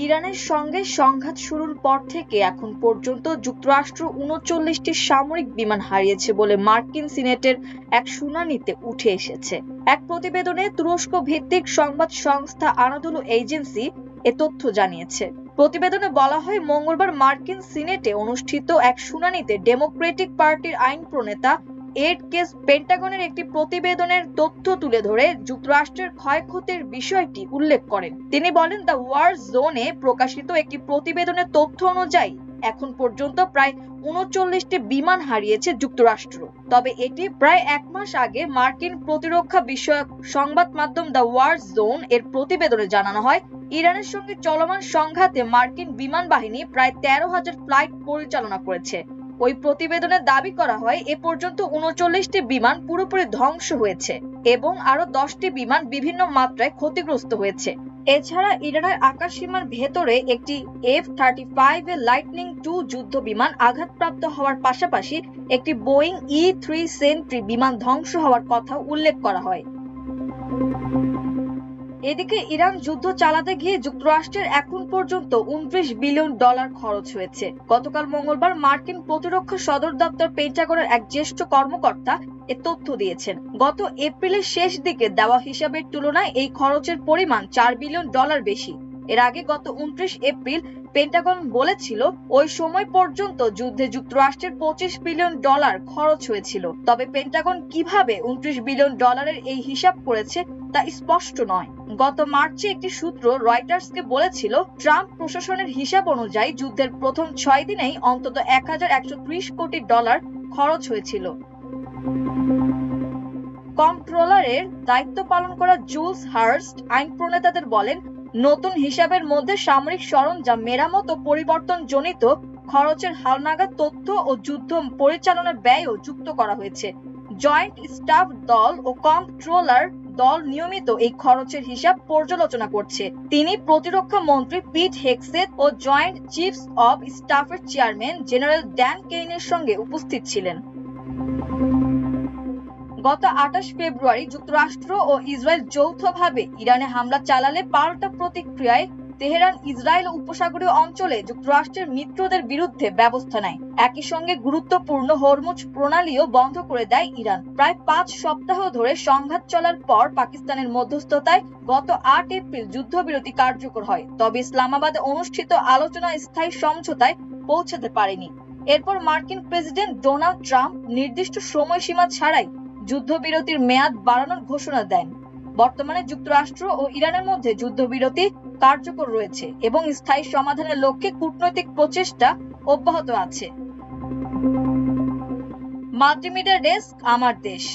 ইরানের সঙ্গে সংঘাত শুরুর পর থেকে এখন পর্যন্ত যুক্তরাষ্ট্র ৩৯টি সামরিক বিমান হারিয়েছে বলে মার্কিন সিনেটের এক শুনানিতে উঠে এসেছে। এক প্রতিবেদনে তুরস্ক ভিত্তিক সংবাদ সংস্থা আনাদোলু এজেন্সি এ তথ্য জানিয়েছে। প্রতিবেদনে বলা হয়, মঙ্গলবার মার্কিন সিনেটে অনুষ্ঠিত এক শুনানিতে ডেমোক্রেটিক পার্টির আইন প্রণেতা এড কেস পেন্টাগনের একটি প্রতিবেদনের তথ্য তুলে ধরে যুক্তরাষ্ট্রের ক্ষয়ক্ষতির বিষয়টি উল্লেখ করেন। তিনি বলেন, দ্য ওয়ার জোনে প্রকাশিত একটি প্রতিবেদনের তথ্য অনুযায়ী এখন পর্যন্ত প্রায় ৩৯টি বিমান হারিয়েছে যুক্তরাষ্ট্র। তবে এটি প্রায় এক মাস আগে মার্কিন প্রতিরক্ষা বিষয়ক সংবাদ মাধ্যম দ্য ওয়ার জোন এর প্রতিবেদনে জানানো হয়, ইরানের সঙ্গে চলমান সংঘাতে মার্কিন বিমান বাহিনী প্রায় ১৩,০০০ ফ্লাইট পরিচালনা করেছে। ওই প্রতিবেদনে দাবি করা হয়, এ পর্যন্ত ৩৯টি বিমান পুরোপুরি ধ্বংস হয়েছে এবং আরো 10টি বিমান বিভিন্ন মাত্রায় ক্ষতিগ্রস্ত হয়েছে। এছাড়া ইরানের আকাশসীমার ভেতরে একটি F-35 এর লাইটনিং II যুদ্ধ বিমান আঘাতপ্রাপ্ত হওয়ার পাশাপাশি একটি বোয়িং E-3 সেন্ট্রি বিমান ধ্বংস হওয়ার কথা উল্লেখ করা হয়। এদিকে ইরান যুদ্ধ চালাতে গিয়ে যুক্তরাষ্ট্রের এখন পর্যন্ত $29 বিলিয়ন খরচ হয়েছে। গতকাল মঙ্গলবার মার্কিন প্রতিরক্ষা সদর দপ্তর পেন্টাগনের এক জ্যেষ্ঠ কর্মকর্তা এ তথ্য দিয়েছেন। গত এপ্রিলের শেষ দিকে দেওয়া হিসাবের তুলনায় এই খরচের পরিমাণ $4 বিলিয়ন বেশি। এর আগে গত 29 এপ্রিল পেন্টাগন বলেছিল, ওই সময় পর্যন্ত যুদ্ধে যুক্তরাষ্ট্রের $25 বিলিয়ন খরচ হয়েছিল। তবে পেন্টাগন কিভাবে $29 বিলিয়ন এই হিসাব করেছে তা স্পষ্ট নয়। গত মার্চে একটি সূত্র রয়টার্সকে বলেছিল, ট্রাম্প প্রশাসনের হিসাব অনুযায়ী যুদ্ধের প্রথম 6 দিনেই অন্তত $1,130 কোটি খরচ হয়েছিল। কন্ট্রোলারের দায়িত্ব পালন করা জুলস হার্স্ট আইন প্রণেতাদের বলেন, নতুন হিসাবের মধ্যে সামরিক সরঞ্জাম মেরামত ও পরিবর্তনজনিত খরচের হালনাগাদ তথ্য ও যুদ্ধ পরিচালনার ব্যয়ও যুক্ত করা হয়েছে। জয়েন্ট স্টাফ দল ও কন্ট্রোলার দল নিয়মিত এই খরচের হিসাব পর্যালোচনা করছে। তিনি প্রতিরক্ষা মন্ত্রী পিট হেগসেথ ও জয়েন্ট চিফস অব স্টাফের চেয়ারম্যান জেনারেল ড্যান কেইনের সঙ্গে উপস্থিত ছিলেন। গত 28 ফেব্রুয়ারি যুক্তরাষ্ট্র ও ইসরায়েল যৌথভাবে ইরানে হামলা চালালে পাল্টা প্রতিক্রিয়ায় তেহরান ইসরায়েল উপসাগরীয় অঞ্চলে যুক্তরাষ্ট্রের মিত্রদের বিরুদ্ধে ব্যবস্থা নেয়। একই সঙ্গে গুরুত্বপূর্ণ হরমুজ প্রণালীও বন্ধ করে দেয় ইরান। প্রায় 5 সপ্তাহ ধরে সংঘাত চলার পর পাকিস্তানের মধ্যস্থতায় গত 8 এপ্রিল যুদ্ধবিরতি কার্যকর হয়। তবে ইসলামাবাদে অনুষ্ঠিত আলোচনা স্থায়ী সমঝোতায় পৌঁছাতে পারেনি। এরপর মার্কিন প্রেসিডেন্ট ডোনাল্ড ট্রাম্প নির্দিষ্ট সময়সীমা ছাড়াই যুদ্ধবিরতির মেয়াদ বাড়ানোর ঘোষণা দেন। বর্তমানে যুক্তরাষ্ট্র ও ইরানের মধ্যে যুদ্ধবিরতি কার্যকর রয়েছে এবং স্থায়ী সমাধানের লক্ষ্যে কূটনৈতিক প্রচেষ্টা অব্যাহত আছে। মাল্টিমিডিয়া ডেস্ক, আমার দেশ।